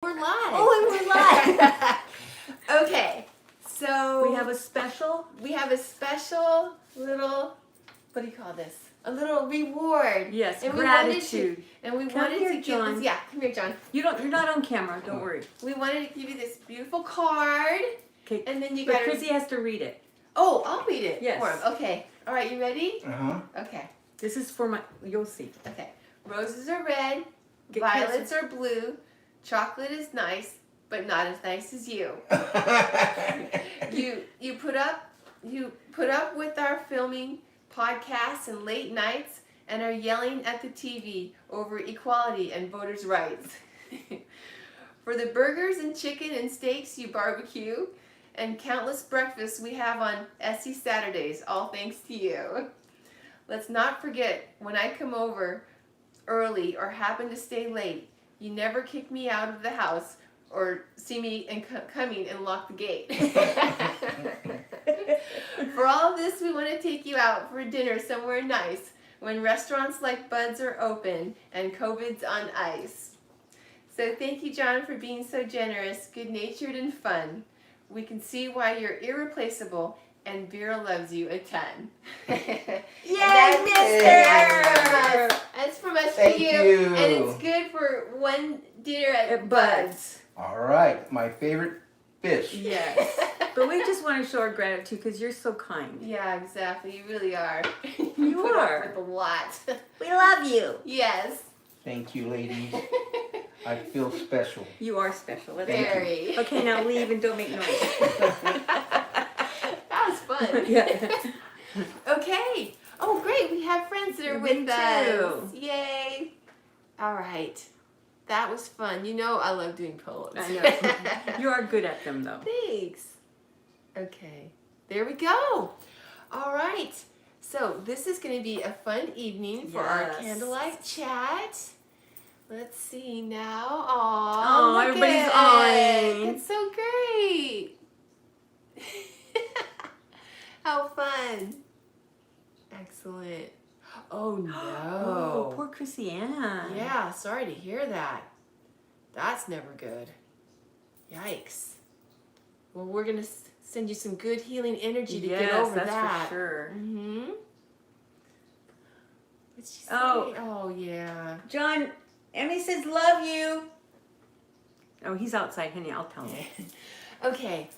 We're live. Oh, and we're live. Okay, so We have a special. little, what do you call this? A little reward. Yes, and gratitude. We wanted Come here, to give John. this. Yeah, come here, John. You're not on camera. Don't worry. We wanted to give you this beautiful card, Okay. and then you But got. Chrissy has to read it. Oh, I'll read it. Yes. For him. Okay. All right. You ready? Okay. This is for my. You'll see. Okay. Roses are red. Get Violets are blue. Chocolate is nice, but not as nice as you. You put up with our filming podcasts and late nights and are yelling at the TV over equality and voters' rights. For the burgers and chicken and steaks you barbecue and countless breakfasts we have on Essie Saturdays, all thanks to you. Let's not forget when I come over early or happen to stay late, you never kick me out of the house or see me coming and lock the gate. For all of this, we want to take you out for dinner somewhere nice when restaurants like Bud's are open and COVID's on ice. So thank you, John, for being so generous, good-natured, and fun. We can see why you're irreplaceable, and Vera loves you a ton. Yay, mister! That's from us Thank for you. you. And it's good for one dinner at Bud's. All right, my favorite fish. Yes. But we just want to show our gratitude because you're so kind. Yeah, exactly. You really are. You put are. up with a lot. We love you. Yes. Thank you, ladies. I feel special. You are special. Let's Very. Okay, now leave and don't make noise. That was fun. Yeah. Okay. Oh, great. We have friends that are Me with us. too. Yay. All right. That was fun. You know I love doing poems. I know. You are good at them, though. Thanks. Okay. There we go. All right. So this is going to be a fun evening for our Yes. candlelight chat. Let's see now. Oh, look everybody's at it. eyeing. It's so great. How fun. Excellent. Oh, no. Oh, poor Chrissy Ann. Yeah, sorry to hear that. That's never good. Yikes. Well, we're going to send you some good healing energy to get over that's that. for sure. Mm-hmm. What'd she say? Oh. Oh, yeah. John, Emmy says love you. Oh, he's outside, honey. I'll tell him. Okay.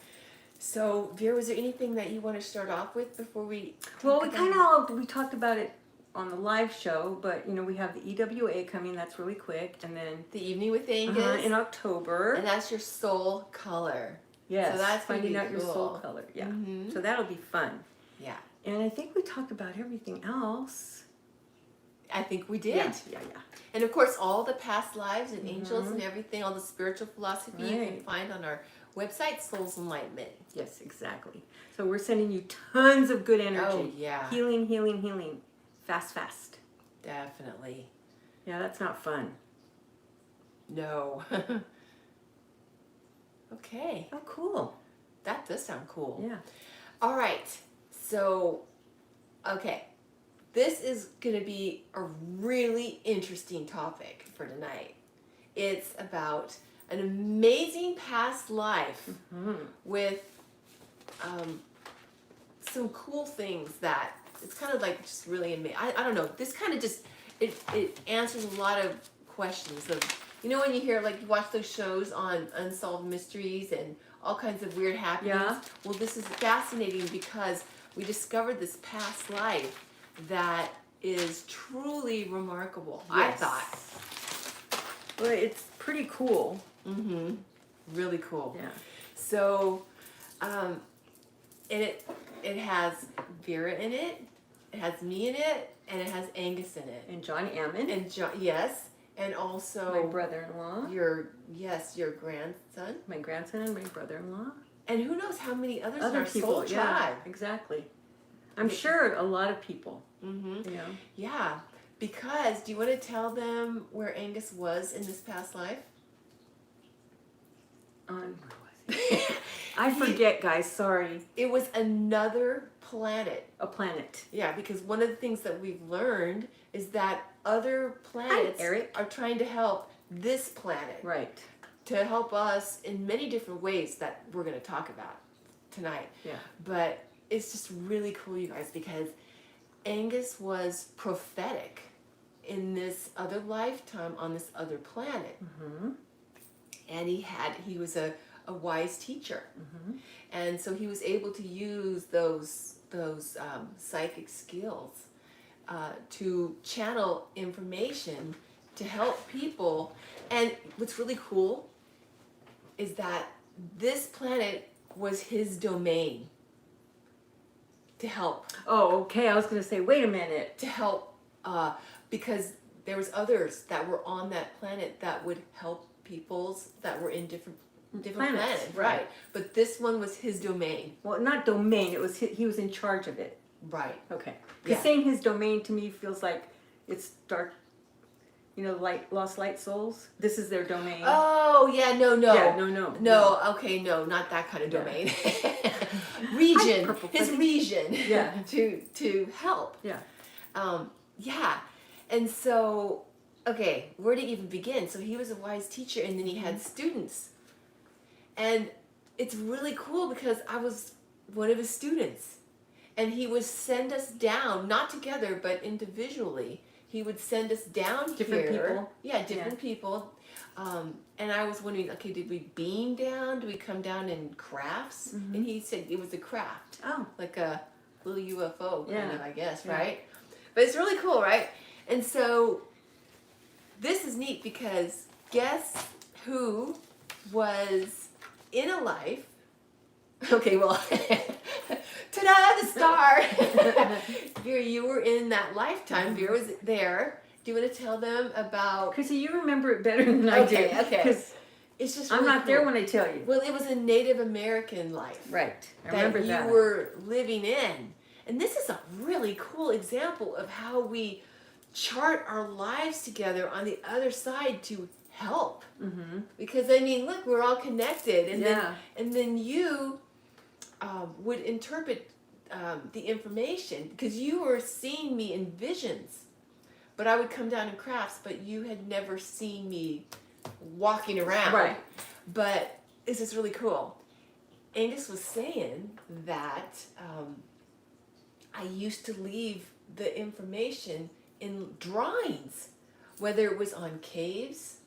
So, Vera, was there anything that you want to start off with before we... Well, we talked about it on the live show, but, we have the EWA coming. That's really quick. And then... The Evening with Angus. in October. And that's your soul color. Yes. So that's gonna finding be out your cool. soul color. Yeah. Mhm. So that'll be fun. Yeah. And I think we talked about everything else. I think we did. Yeah. And of course, all the past lives and angels and everything, all the spiritual philosophy you can Right. find on our website, Souls Enlightenment. Yes, exactly. So we're sending you tons of good energy. Oh, yeah. Healing. Fast. Definitely. Yeah, that's not fun. No. Okay. Oh, cool. That does sound cool. Yeah. All right. So, okay. This is going to be a really interesting topic for tonight. It's about an amazing past life with some cool things that it's kind of like just really amazing. I don't know. This kind of just it answers a lot of questions of when you hear you watch those shows on unsolved mysteries and all kinds of weird happenings. Yeah. Well, this is fascinating because we discovered this past life that is truly remarkable. Yes. I thought. Well, it's pretty cool. Mm-hmm. Really cool. Yeah. So, and it has Vera in it. It has me in it, and it has Angus in it. And John Ammon. And John, yes, and also my brother-in-law. your grandson. My grandson and my brother-in-law. And who knows how many others in Other our people. soul Yeah, tribe. exactly. I'm sure a lot of people. Mm-hmm. Yeah. Yeah, because do you want to tell them where Angus was in this past life? Where was he? I forget, guys. Sorry. It was another planet. A planet. Yeah, because one of the things that we've learned is that other planets Eric. are trying to help this planet. Right. to help us in many different ways that we're going to talk about tonight. Yeah. But it's just really cool, you guys, because Angus was prophetic in this other lifetime on this other planet. Mm-hmm. And he was a wise teacher. Mm-hmm. And so he was able to use those psychic skills to channel information to help people. And what's really cool is that this planet was his domain to help. Oh, okay. I was going to say, wait a minute. To help, because there was others that were on that planet that would help peoples that were in different planets, right? But this one was his domain. Well, not domain. It was he was in charge of it. Right. Okay. Because saying his domain to me feels like it's dark. You know, lost light souls. This is their domain. Oh yeah, no. Yeah, no. Okay, no, not that kind of domain. Region, his region. Yeah. to help. Yeah. Yeah, and so. Okay, where to even begin? So he was a wise teacher, and then he had students. And it's really cool because I was one of his students. And he would send us down, not together, but individually. He would send us down different here. People. Yeah, different people. And I was wondering, okay, did we beam down? Do we come down in crafts? Mm-hmm. And he said it was a craft. Oh. Like a little UFO kind of, I guess, Yeah. right? But it's really cool, right? And so this is neat because guess who was in a life? Okay, well, ta-da, the star. Vera, you were in that lifetime. Vera was there. Do you want to tell them about? Chrissy, you remember it better than I do. Okay. Because it's just I'm really not there when I tell you. Well, it was a Native American life. Right. I remember that. You were living in. And this is a really cool example of how we chart our lives together on the other side to help. Mm-hmm. Because I mean, look, we're all connected, and Yeah. then you would interpret the information because you were seeing me in visions, but I would come down in crafts, but you had never seen me walking around. Right. But this is really cool. Angus was saying that I used to leave the information in drawings, whether it was on caves.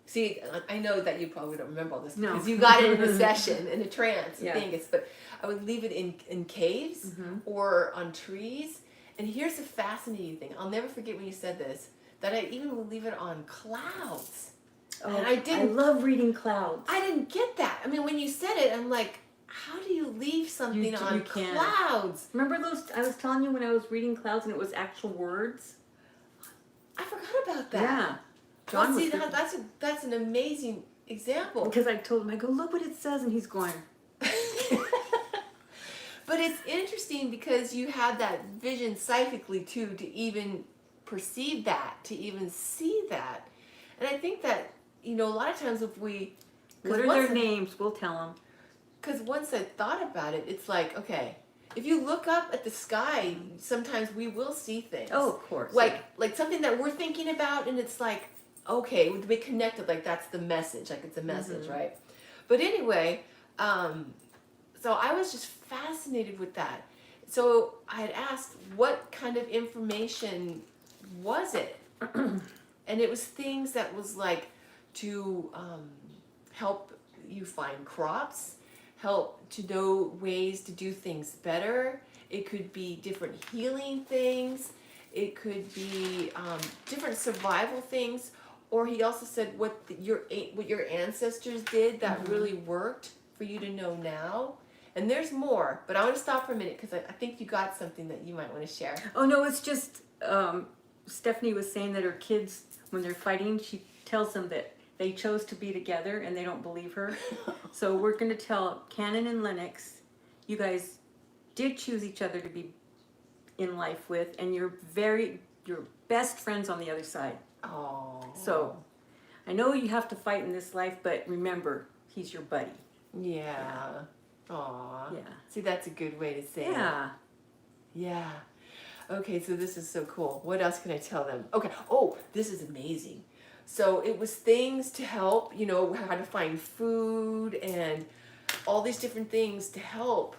See, I know that you probably don't remember all this because you got it in a session, in a trance, but I would leave it in caves or on trees. And here's the fascinating thing. I'll never forget when you said this, that I even would leave it on clouds. Oh, and I love reading clouds. I didn't get that. I mean, when you said it, I'm like, how do you leave something on clouds? Remember those, I was telling you when I was reading clouds and it was actual words? I forgot about that. Yeah. John, see, that's an amazing example. Because I told him, I go, look what it says, and he's going. But it's interesting because you have that vision psychically too, to even perceive that, to even see that. And I think that, a lot of times if we... What are their names? We'll tell them. Because once I thought about it, it's like, okay, if you look up at the sky, sometimes we will see things. Oh, of course. Like something that we're thinking about, and it's like, okay, we connected, like that's the message, like it's a message, right? But anyway, so I was just fascinated with that. So I had asked, what kind of information was it? And it was things that was like to help you find crops, help to know ways to do things better. It could be different healing things. It could be different survival things. Or he also said what your ancestors did that really worked for you to know now. And there's more, but I want to stop for a minute because I think you got something that you might want to share. Oh, no, it's just Stephanie was saying that her kids, when they're fighting, she tells them that they chose to be together and they don't believe her. So we're going to tell Cannon and Lennox, you guys did choose each other to be in life with, and you're best friends on the other side. Oh. So I know you have to fight in this life, but remember, he's your buddy. Yeah. Aw. Yeah. See, that's a good way to say it. Yeah. Yeah. Okay, so this is so cool. What else can I tell them? Okay. Oh, this is amazing. So it was things to help, you know, how to find food and all these different things to help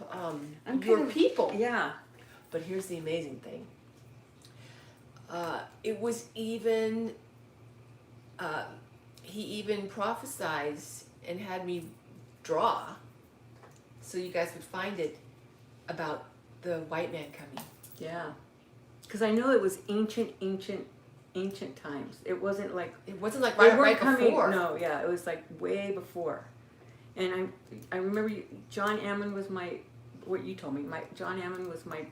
your people. Yeah. But here's the amazing thing. It was even, he even prophesied and had me draw, so you guys would find it, about the white man coming. Yeah. Because I know it was ancient times. It wasn't like Right before. No, yeah, it was like way before. And I remember John Ammon was what you told me. John Ammon was my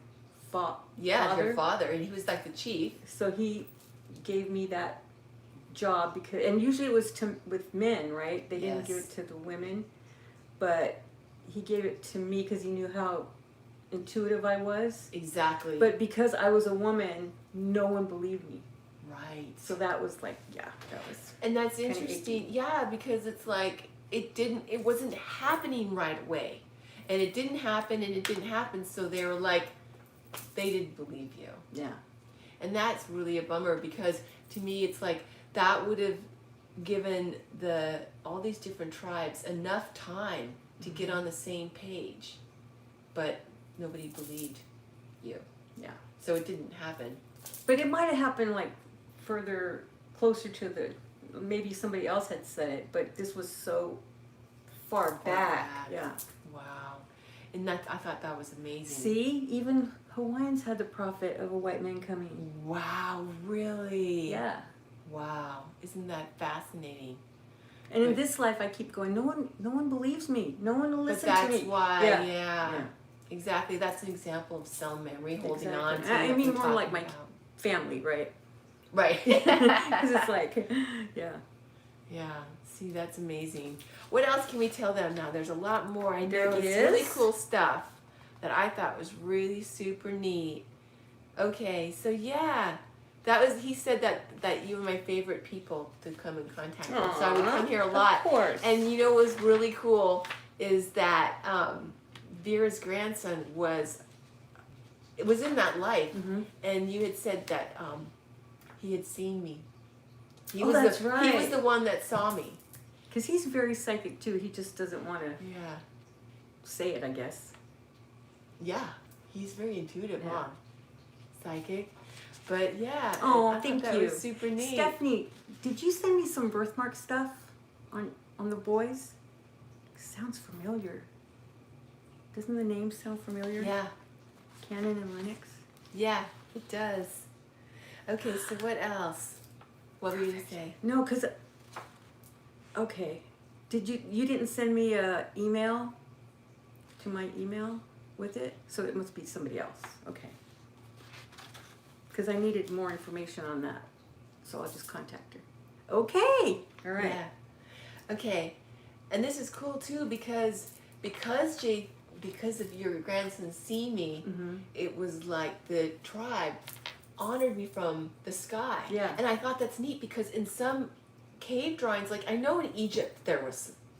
father. Your father, and he was like the chief. So he gave me that job and usually it was with men, right? They didn't give it to the women, but he gave it to me because he knew how intuitive I was. Exactly. But because I was a woman, no one believed me. Right. So that was like, that was. And that's interesting. Yeah, because it's like it wasn't happening right away, and it didn't happen. So they were like, they didn't believe you. Yeah. And that's really a bummer, because to me it's like that would have given all these different tribes enough time to get on the same page, but nobody believed you. Yeah. So it didn't happen. But it might have happened like closer to maybe somebody else had said it, but this was so far back. Yeah. Wow. And I thought that was amazing. See, even Hawaiians had the prophet of a white man coming. Wow, really? Yeah. Wow. Isn't that fascinating? And in this life, I keep going, no one believes me. No one will listen to me. That's why, yeah. Exactly. That's an example of cell memory, holding on to I what mean, we're more like my talking about. family, right? Right. Because it's like, yeah. Yeah. See, that's amazing. What else can we tell them now? There's a lot more. I know There it's is. really cool stuff that I thought was really super neat. Okay, so yeah. He said that you were my favorite people to come in contact with. So I would come here a lot. Of course. And you know what was really cool is that Vera's grandson was in that life, and you had said that he had seen me. That's right. He was the one that saw me. Because he's very psychic too. He just doesn't want to say it, I guess. Yeah, he's very intuitive, huh? Psychic. But yeah, Oh, I thank thought you. that was super neat. Stephanie, did you send me some birthmark stuff on the boys? Sounds familiar. Doesn't the name sound familiar? Yeah. Cannon and Lennox? Yeah, it does. Okay, so what else? What were you going to say? No, because... Okay. You didn't send me a email to my email with it? So it must be somebody else. Okay. Because I needed more information on that. So I'll just contact her. Okay. All right. Yeah. Okay. And this is cool too, because of your grandson seeing me, it was like the tribe honored me from the sky. Yeah. And I thought that's neat, because in some cave drawings, like I know in Egypt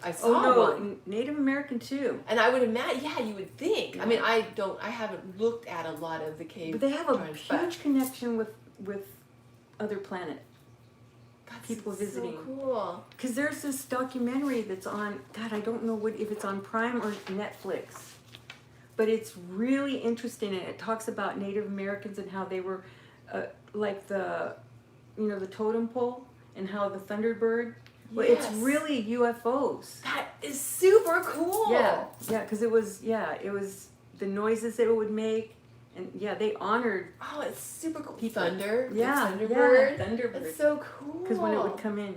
I saw one. Native American too. And I would imagine, you would think. Yeah. I mean, I haven't looked at a lot of the cave But they have a drawings, huge connection with other planet. That's people visiting. So cool. Because there's this documentary that's on, God, I don't know if it's on Prime or Netflix. But it's really interesting, and it talks about Native Americans and how they were like the totem pole, and how the Thunderbird. Well, it's really UFOs. That is super cool. Yeah, because it was the noises that it would make, and they honored. Oh, it's super cool. People. Thunder. Yeah, Thunderbird. Thunderbird. It's so cool. Because when it would come in,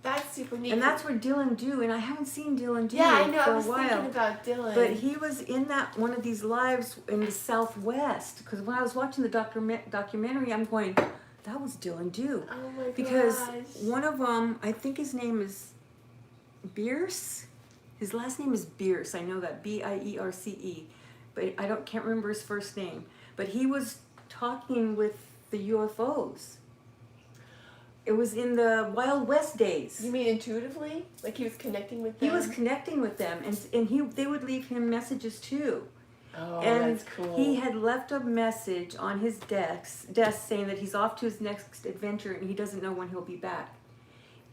That's super neat. And that's where Dylan Do, and I haven't seen Dylan Do I know. for I was a while. thinking about Dylan. But he was in one of these lives in the Southwest. Because when I was watching the documentary, I'm going, that was Dylan Do. Oh my gosh. Because one of them, I think his name is Bierce. His last name is Bierce. I know that, Bierce. But can't remember his first name. But he was talking with the UFOs. It was in the Wild West days. You mean intuitively? Like he was connecting with them? He was connecting with them, and they would leave him messages too. Oh, and that's cool. He had left a message on his desk saying that he's off to his next adventure and he doesn't know when he'll be back.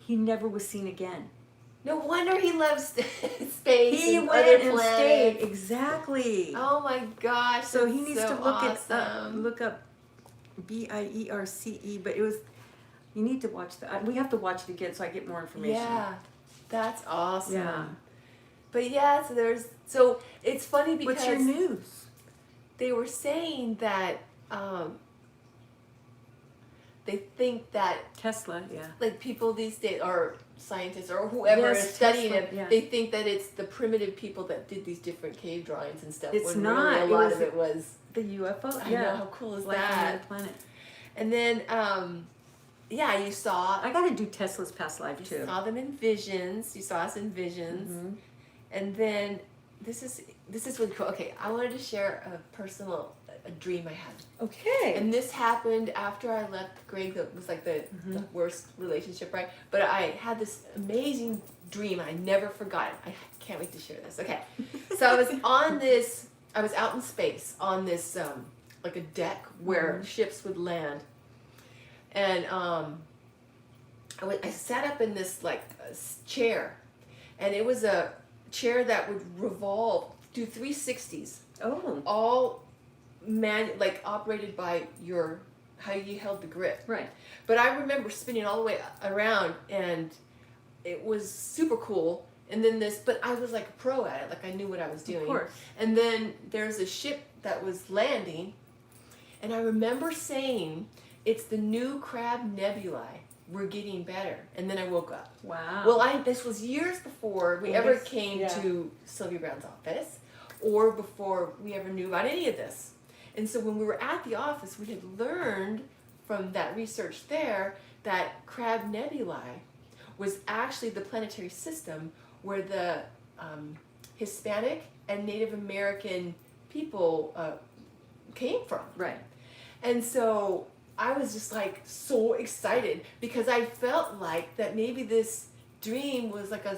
he never was seen again. No wonder he loves space He and went other and planets. stayed. Exactly. Oh my gosh! So he that's needs so to look awesome. look up BIERCE, but it was, you need to watch that. We have to watch it again so I get more information. Yeah, that's awesome. Yeah. But yeah, so it's funny because What's your news? they were saying that they think that Tesla, yeah. like people these days, or scientists or whoever Yes, is studying Tesla, it, yeah. they think that it's the primitive people that did these different cave drawings and stuff. It's when not. Really a It lot was of it was. The UFO? I Yeah. know, how cool is Life on that? another planet. And then, yeah, you saw. I gotta do Tesla's past life You too. saw them in visions. You saw us in visions. Mhm. And then this is really cool. Okay, I wanted to share a dream I had. Okay. And this happened after I left Greg. That was like the worst relationship, right? But I had this amazing dream. I never forgot it. I can't wait to share this. Okay, so I was out in space on this like a deck where ships would land, and I sat up in this like chair, and it was a chair that would revolve, do 360s, Oh. all like operated by how you held the grip. Right. But I remember spinning all the way around, and it was super cool. And then but I was like a pro at it, like I knew what I was doing. Of course. And then there's a ship that was landing, and I remember saying, "It's the new Crab Nebulae. We're getting better." And then I woke up. Wow. Well, this was years before we ever Yes, came yeah. to Sylvia Brown's office, or before we ever knew about any of this. And so when we were at the office, we had learned from that research there that Crab Nebulae was actually the planetary system where the Hispanic and Native American people came from. Right. And so I was just like so excited because I felt like that maybe this dream was like a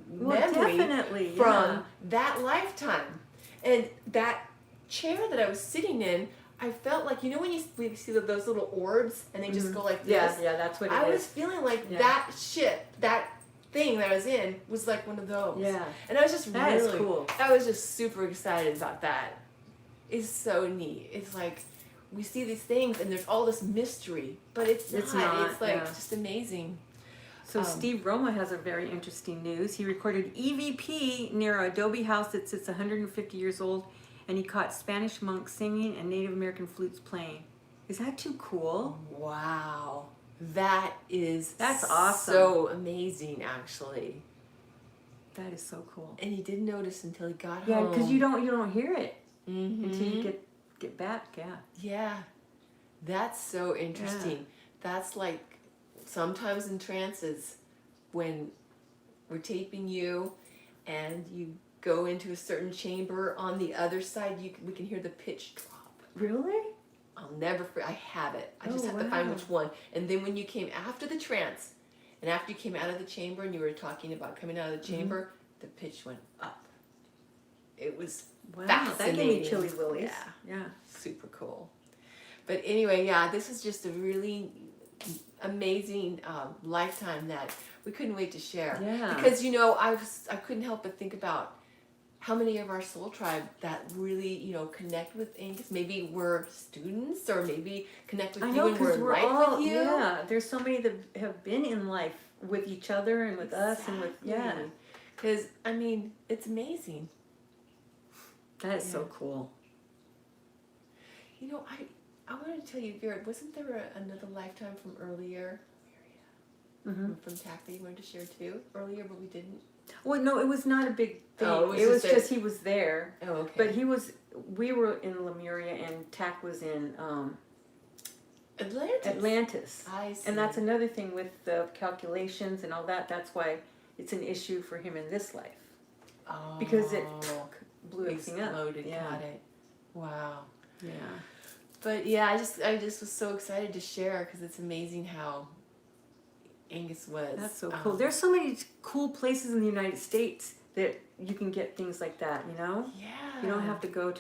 Well, memory definitely, from yeah. that lifetime. And that chair that I was sitting in, I felt like, you know when we see those little orbs and they just go like this? Yeah, that's what it is. I was feeling like Yeah. that ship, that thing that I was in was like one of those. Yeah. And I was just That is really cool. I was just super excited about that. It's so neat. It's like we see these things and there's all this mystery, but it's not. It's like yeah. just amazing. So Steve Roma has a very interesting news. He recorded EVP near a adobe house that sits 150 years old, and he caught Spanish monks singing and Native American flutes playing. Is that too cool? Wow. That's awesome. So amazing, actually. That is so cool. And he didn't notice until he got Yeah, home. because you don't hear it Mhm. until you get back. Yeah. Yeah. That's so interesting. That's like sometimes in trances when we're taping you and you go into a certain chamber, on the other side we can hear the pitch drop. Really? I'll never I have it. I just Oh, have to find wow. which one. And then when you came after the trance, and after you came out of the chamber and you were talking about coming out of the chamber, the pitch went up. It was Wow, fascinating. that gave me chilly willies. Yeah. Yeah. Super cool. But anyway, yeah, this is just a really amazing lifetime that we couldn't wait to share. Yeah. Because I couldn't help but think about how many of our soul tribe that really connect with Angus. Maybe we're students, or maybe connect with I you know, and we're in we're life all, with you. yeah, there's so many that have been in life with each other and with us and with, yeah. Because it's amazing. That is so cool. I wanted to tell you, Vera, wasn't there another lifetime from earlier? Mm-hmm. From TAC that you wanted to share too earlier, but we didn't. Well, no, it was not a big thing. Oh, it was just he was there. Oh, okay. But we were in Lemuria and Tac was in Atlantis. I see. And that's another thing with the calculations and all that. That's why it's an issue for him in this life. Oh, Because it blew everything up. exploded. Yeah. Got it. Wow. Yeah. But yeah, I just was so excited to share because it's amazing how Angus was. That's so cool. There's so many cool places in the United States that you can get things like that, Yeah. You don't have to go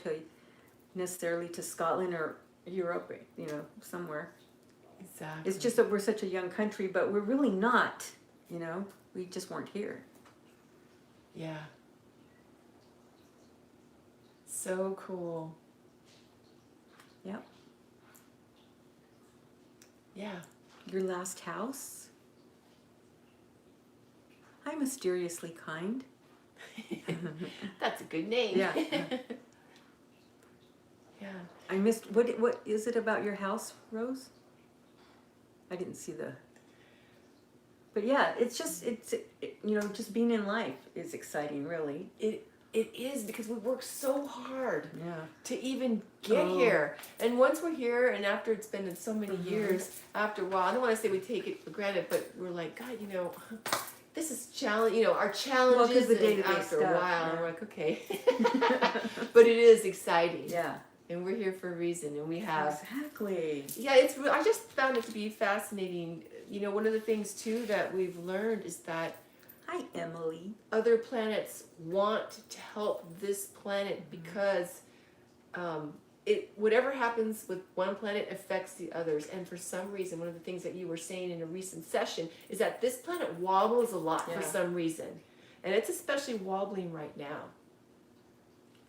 necessarily to Scotland or Europe, somewhere. Exactly. It's just that we're such a young country, but we're really not, you know? We just weren't here. Yeah. So cool. Yep. Yeah. Your last house? I'm mysteriously kind. That's a good name. Yeah. Yeah. I missed, what is it about your house, Rose? I didn't see the, but yeah, it's just, you know, just being in life is exciting, really. It is, because we work so hard Yeah. to even get here. And once we're here, and after it's been in so many years, after a while, I don't want to say we take it for granted, but we're like, God, you know, this is challenge. You know, our challenges. the and day-to-day after stuff, a while, yeah. and we're like, okay. But it is exciting. Yeah. And we're here for a reason, and we have. Exactly. Yeah, it's. I just found it to be fascinating. You know, one of the things too that we've learned is that Hi, Emily. other planets want to help this planet because whatever happens with one planet affects the others. And for some reason, one of the things that you were saying in a recent session is that this planet wobbles a lot for some reason, and it's especially wobbling right now.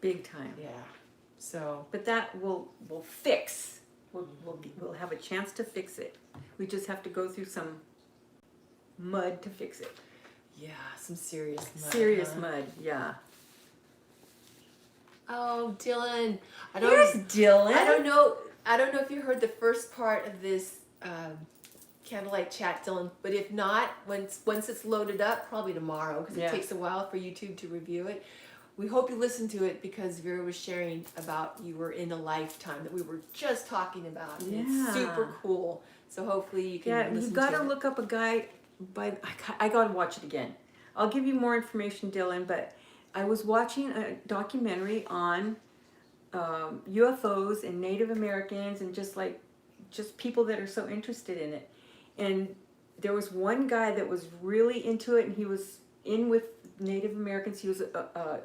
Big time. Yeah. So. But that we'll fix. We'll have a chance to fix it. We just have to go through some mud to fix it. Yeah, some serious mud. Serious mud, yeah. Oh, Dylan. Here's Dylan. I don't know if you heard the first part of this candlelight chat, Dylan. But if not, once it's loaded up, probably tomorrow, because it takes a while for YouTube to review it. We hope you listen to it, because Vera was sharing about you were in a lifetime that we were just talking about. And it's super cool. So hopefully you can listen to it. You've got to look up a guy I got to watch it again. I'll give you more information, Dylan, but I was watching a documentary on UFOs and Native Americans and just people that are so interested in it. And there was one guy that was really into it, and he was in with Native Americans. He was a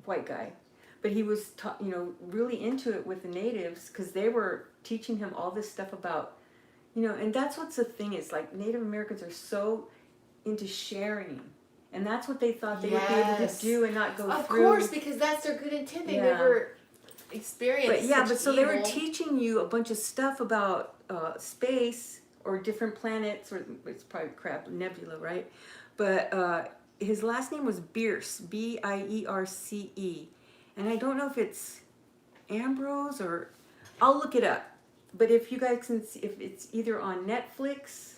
white guy, but he was really into it with the natives, because they were teaching him all this stuff about, and that's what's the thing is, like, Native Americans are so into sharing, and that's what they thought they would be able to do and not go through. Of course, because that's their good intent. They never experienced but so evil. they were teaching you a bunch of stuff about space or different planets, or it's probably nebula, right? But his last name was Bierce, Bierce, and I don't know if it's Ambrose or I'll look it up. But if you guys can see, if it's either on Netflix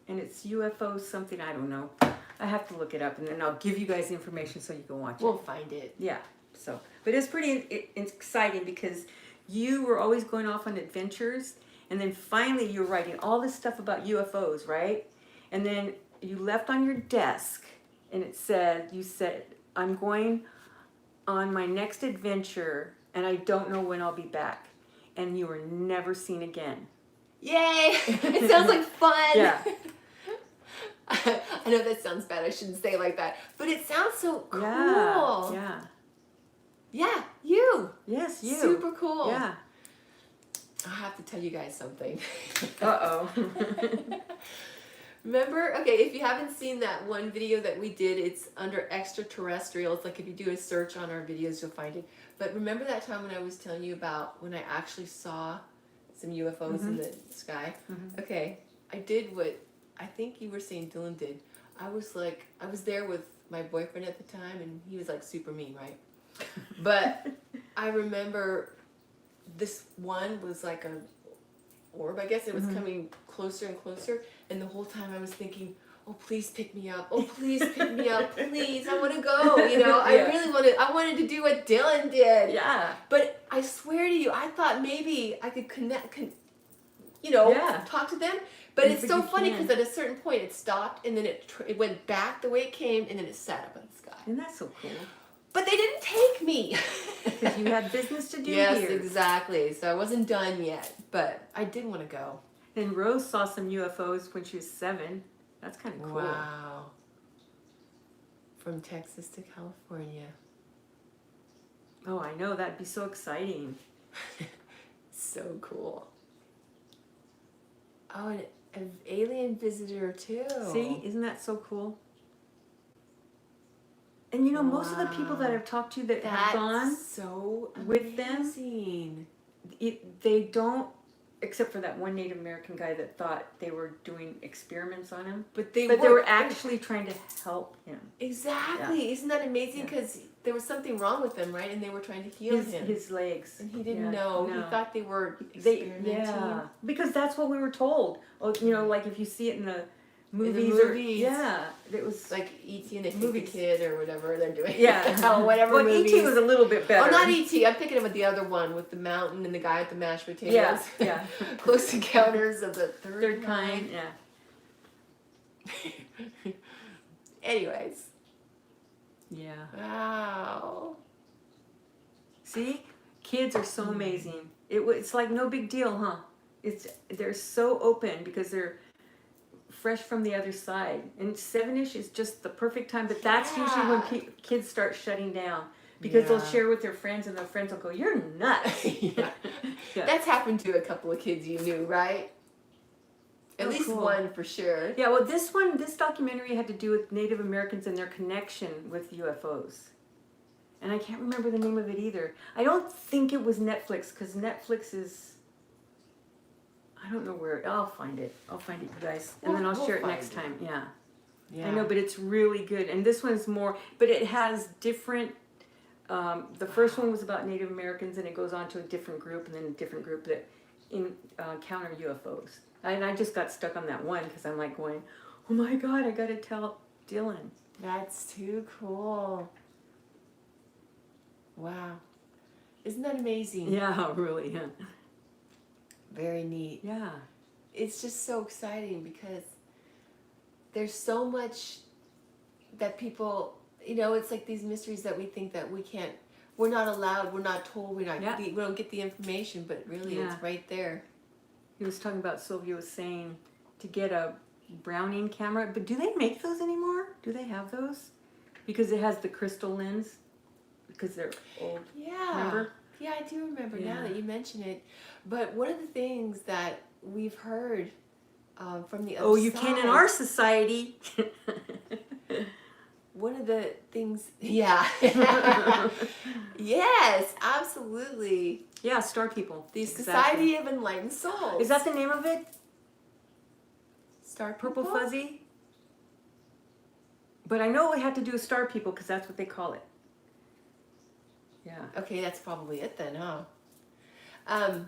and it's UFO something, I don't know. I have to look it up, and then I'll give you guys the information so you can watch it. We'll find it. Yeah. So, but it's pretty exciting, because you were always going off on adventures, and then finally you're writing all this stuff about UFOs, right? And then you left on your desk, and you said, I'm going on my next adventure, and I don't know when I'll be back. And you were never seen again. Yay! It sounds like fun. Yeah. I know that sounds bad. I shouldn't say it like that. But it sounds so cool. Yeah. Yeah, you. Yes, you. Super cool. Yeah. I'll have to tell you guys something. Uh-oh. Remember? Okay, if you haven't seen that one video that we did, it's under extraterrestrial. It's like if you do a search on our videos, you'll find it. But remember that time when I was telling you about when I actually saw some UFOs in the sky? Okay, I did what I think you were saying Dylan did. I was there with my boyfriend at the time, and he was like super mean, right? But I remember this one was like a orb, I guess. It was coming closer and closer, and the whole time I was thinking, oh, please pick me up. Oh, please pick me up. Please, I want to go. I wanted to do what Dylan did. Yeah. But I swear to you, I thought maybe I could talk to them. But it's so funny, because at a certain point it stopped, and then it went back the way it came, and then it sat up in the sky. And that's so cool. But they didn't take me. Because you had business to do here. Yes, exactly. So I wasn't done yet, but I did want to go. And Rose saw some UFOs when she was 7. That's kind of cool. Wow. From Texas to California. Oh, I know. That'd be so exciting. So cool. Oh, an alien visitor too. See, isn't that so cool? And you know, most of the people that I've talked to that have gone so with them, amazing. they don't, except for that one Native American guy that thought they were doing experiments on him. But they were actually trying to help him. Exactly. Isn't that amazing? Because there was something wrong with him, right? And they were trying to heal him. His legs. And he didn't know. No. He thought they were experimenting. Because that's what we were told. Oh, you know, like if you see it in the movies. It was like E.T. and they take the kid or whatever they're doing. Yeah. Whatever well, movies. E.T. was a little bit better. Oh, not E.T. I'm thinking of the other one with the mountain and the guy with the mashed potatoes. Yeah. Close Encounters of the Third Kind. Yeah. Anyways. Yeah. Wow. See? Kids are so amazing. It's like no big deal, huh? They're so open because they're fresh from the other side, and 7-ish is just the perfect time. But that's usually when kids start shutting down because they'll share with their friends, and their friends will go, "You're nuts." That's happened to a couple of kids you knew, right? At least cool. one for sure. Yeah. Well, this documentary had to do with Native Americans and their connection with UFOs, and I can't remember the name of it either. I don't think it was Netflix because Netflix is. I don't know where. I'll find it, you guys, and then I'll share it next time. Yeah, I know, but it's really good. And this one's more, but it has different. The first one was about Native Americans, and it goes on to a different group, and then a different group that encounter UFOs. And I just got stuck on that one because I'm like going, "Oh my God, I got to tell Dylan." That's too cool. Wow, isn't that amazing? Yeah, really. Yeah. Very neat. Yeah. It's just so exciting because there's so much that people, you know, it's like these mysteries that we think that we can't, we're not allowed, we're not told, we don't get the information, but really it's right there. He was talking about, Sylvia was saying, to get a Browning camera, but do they make those anymore? Do they have those? Because it has the crystal lens, because they're old. Yeah. Remember? Yeah, I do remember now that you mention it. But one of the things that we've heard from the other side... Oh, you can in our society. One of the things... Yeah. Yes, absolutely. Yeah, Star People. The Society of Enlightened Souls. Is that the name of it? Star People? Purple Fuzzy? But I know it had to do with Star People because that's what they call it. Yeah. Okay, that's probably it then, huh? I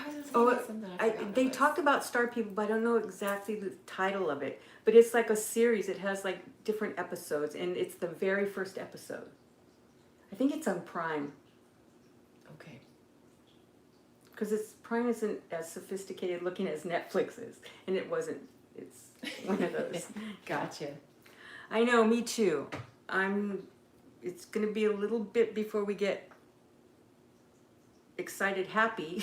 was going to say something. They talked about Star People, but I don't know exactly the title of it. But it's like a series. It has like different episodes, and it's the very first episode. I think it's on Prime. Okay. Because Prime isn't as sophisticated looking as Netflix is, and it wasn't. It's one of those. Gotcha. I know, me too. It's going to be a little bit before we get excited happy,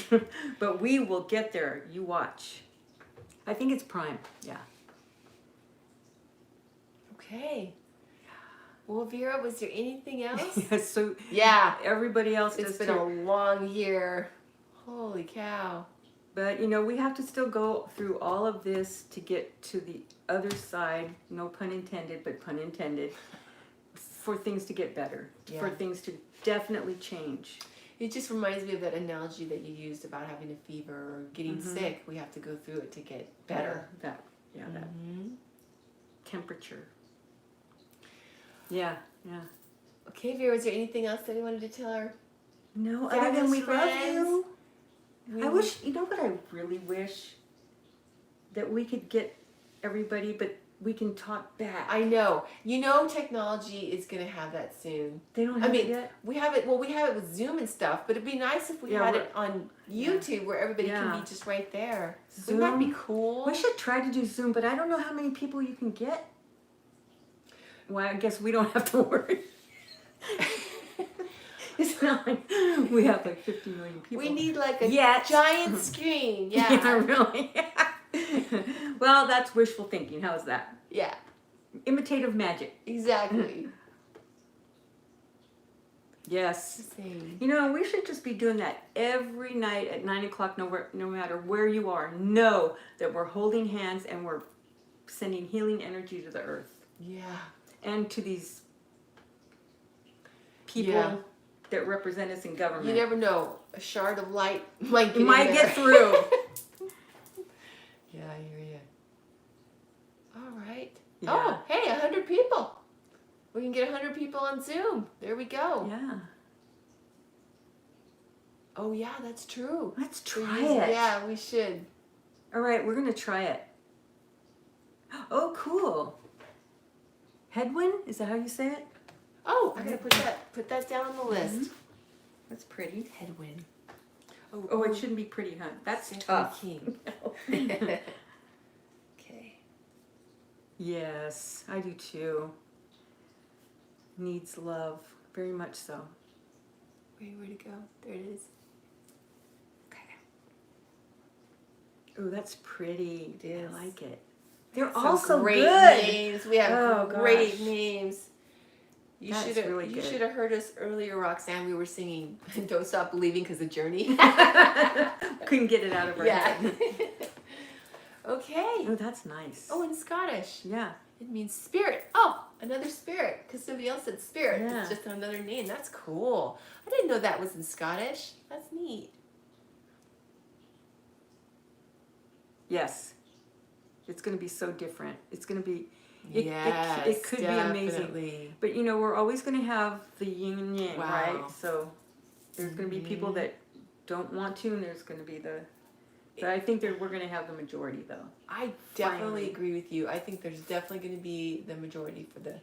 but we will get there. You watch. I think it's Prime. Yeah. Okay. Well, Vera, was there anything else? So everybody else does It's been too. a long year. Holy cow. But, you know, we have to still go through all of this to get to the other side, no pun intended, but pun intended, for things to get better, for things to definitely change. It just reminds me of that analogy that you used about having a fever or getting sick. We have to go through it to get better. That temperature. Yeah. Okay, Vera, is there anything else that you wanted to tell her? No, other than we love you. I wish, you know what I really wish? That we could get everybody, but we can talk back. I know. You know technology is going to have that soon. They don't have it yet? We have it with Zoom and stuff, but it'd be nice if we had it on YouTube where everybody can be just right there. Zoom? Wouldn't that be cool? We should try to do Zoom, but I don't know how many people you can get. Well, I guess we don't have to worry. It's not like we have like 50 million people. We need like a giant screen. Yeah. Yeah, really. Well, that's wishful thinking. How's that? Yeah. Imitative magic. Exactly. Yes. Same. You know, we should just be doing that every night at 9 o'clock, no matter where you are. Know that we're holding hands and we're sending healing energy to the earth Yeah. and to these people Yeah. that represent us in government. You never know. A shard of light might get You might in there. get through. Yeah, I hear you. All right. Yeah. Oh, hey, 100 people. We can get 100 people on Zoom. There we go. Yeah. Oh, yeah, that's true. Let's We're try using- it. Yeah, we should. All right, we're going to try it. Oh, cool. Headwind? Is that how you say it? Oh, I gotta put that down on the list. That's pretty. Headwind. Oh, it shouldn't be pretty, huh? That's Stephanie tough. King. Okay. Yes, I do too. Needs love. Very much so. Where to go? There it is. Okay. Oh, that's pretty. It is. I like it. They're Some all so great good. names. We have Oh, great gosh. names. You That's should have really good. You should have heard us earlier, Roxanne. We were singing "Don't Stop Believing" because of Journey. Couldn't get it out of our Yeah. head. Okay. Oh, that's nice. Oh, in Scottish, Yeah. it means spirit. Oh, another spirit. Because somebody else said spirit. Yeah. It's just another name. That's cool. I didn't know that was in Scottish. That's neat. Yes. It's going to be so different. It's going to be, Yes, it could be amazing. definitely. But you know, we're always going to have the yin and yang, Wow. right? So there's going to be people that don't want to, and there's going to be the. But I think we're going to have the majority, though. I definitely Finally. agree with you. I think there's definitely going to be the majority for the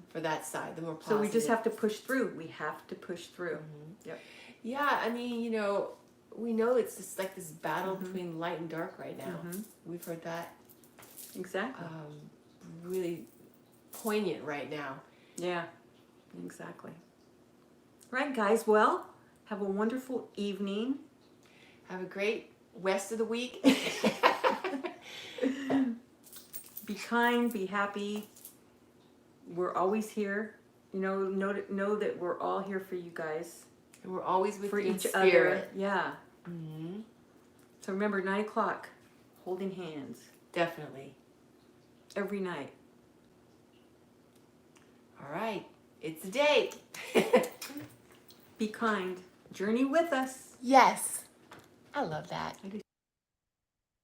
for that side, the more So positive. we just have to push through. We have to push through. Yep. Yeah, I mean, you know, we know it's just like this battle between light and dark right now. We've heard that Exactly. really poignant right now. Yeah. Exactly. Right, guys. Well, have a wonderful evening. Have a great rest of the week. Be kind. Be happy. We're always here. You know that we're all here for you guys. And we're always with For you in each spirit. other. Yeah. So remember, 9 o'clock, holding hands Definitely. every night. All right. It's a date. Be kind. Journey with us. Yes. I love that. I do